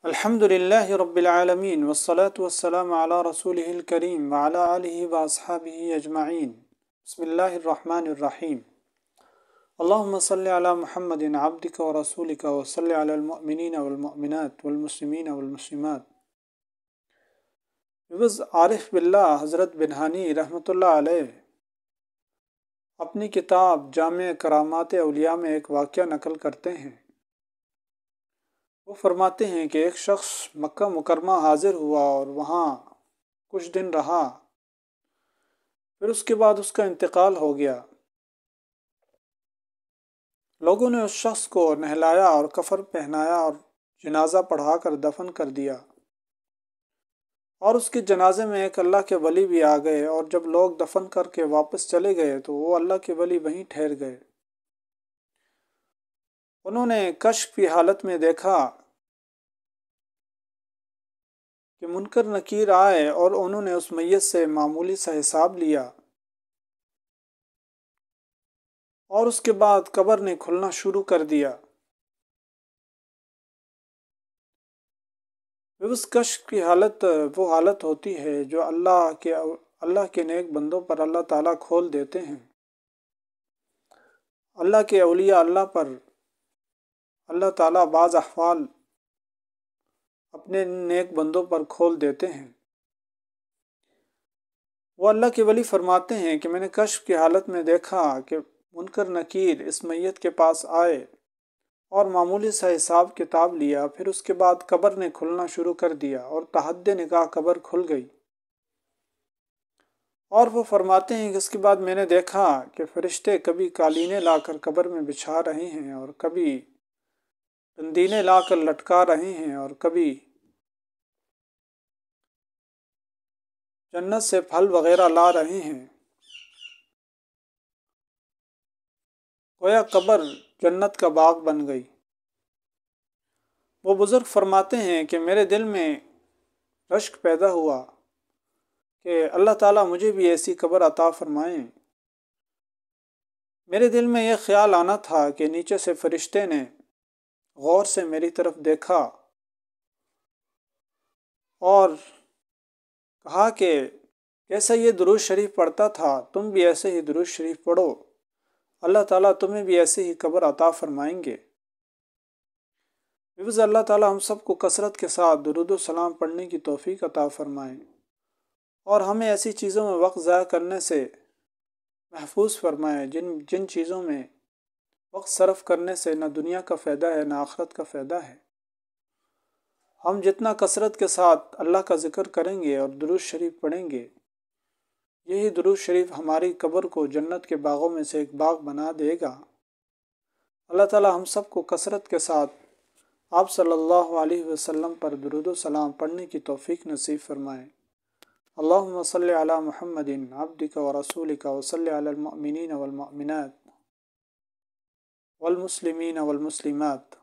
الحمد للہ رب العالمین والصلاة والسلام علی رسولہ الکریم وعلی آلہ واصحابہ اجمعین بسم اللہ الرحمن الرحیم اللہم صلی علی محمد عبدک ورسولک وصلی علی المؤمنین والمؤمنات والمسلمین والمسلمات۔ عارف باللہ حضرت بنہانی رحمۃ اللہ علیہ اپنی کتاب جامع کرامات اولیاء میں ایک واقعہ نقل کرتے ہیں۔ وہ فرماتے ہیں کہ ایک شخص مکہ مکرمہ حاضر ہوا اور وہاں کچھ دن رہا، پھر اس کے بعد اس کا انتقال ہو گیا۔ لوگوں نے اس شخص کو نہلایا اور کفن پہنایا اور جنازہ پڑھا کر دفن کر دیا، اور اس کے جنازے میں ایک اللہ کے ولی بھی آ گئے، اور جب لوگ دفن کر کے واپس چلے گئے تو وہ اللہ کے ولی وہیں ٹھہر گئے۔ انہوں نے کشف کی حالت میں دیکھا کہ منکر نکیر آئے اور انہوں نے اس میت سے معمولی سا حساب لیا، اور اس کے بعد قبر نے کھلنا شروع کر دیا۔ اس کشف کی حالت وہ حالت ہوتی ہے جو اللہ کے نیک بندوں پر اللہ تعالیٰ کھول دیتے ہیں۔ اللہ کے اولیاء اللہ پر اللہ تعالیٰ بعض احوال اپنے نیک بندوں پر کھول دیتے ہیں۔ وہ اللہ کے ولی فرماتے ہیں کہ میں نے کشف کی حالت میں دیکھا کہ منکر نکیر اس میت کے پاس آئے اور معمولی سا حساب کتاب لیا، پھر اس کے بعد قبر نے کھلنا شروع کر دیا اور تحد نگاہ قبر کھل گئی۔ اور وہ فرماتے ہیں کہ اس کے بعد میں نے دیکھا کہ فرشتے کبھی قالینیں لا کر قبر میں بچھا رہے ہیں، اور کبھی قندیلیں لا کر لٹکا رہے ہیں، اور کبھی جنت سے پھل وغیرہ لا رہے ہیں۔ گویا قبر جنت کا باغ بن گئی۔ وہ بزرگ فرماتے ہیں کہ میرے دل میں رشک پیدا ہوا کہ اللہ تعالیٰ مجھے بھی ایسی قبر عطا فرمائیں۔ میرے دل میں یہ خیال آنا تھا کہ نیچے سے فرشتے نے غور سے میری طرف دیکھا اور کہا کہ جیسا یہ درود شریف پڑھتا تھا تم بھی ایسے ہی درود شریف پڑھو، اللہ تعالیٰ تمہیں بھی ایسے ہی قبر عطا فرمائیں گے۔ اللہ تعالیٰ ہم سب کو کثرت کے ساتھ درود و سلام پڑھنے کی توفیق عطا فرمائیں، اور ہمیں ایسی چیزوں میں وقت ضائع کرنے سے محفوظ فرمائیں جن چیزوں میں وقت صرف کرنے سے نہ دنیا کا فائدہ ہے نہ آخرت کا فائدہ ہے۔ ہم جتنا کثرت کے ساتھ اللہ کا ذکر کریں گے اور درود شریف پڑھیں گے، یہی درود شریف ہماری قبر کو جنت کے باغوں میں سے ایک باغ بنا دے گا۔ اللہ تعالی ہم سب کو کثرت کے ساتھ آپ صلی اللہ علیہ وسلم پر درود و سلام پڑھنے کی توفیق نصیب فرمائیں۔ اللہم صلی علی محمد عبدک ورسولک وصلی علی المؤمنین والمؤمنات والمسلمین والمسلمات۔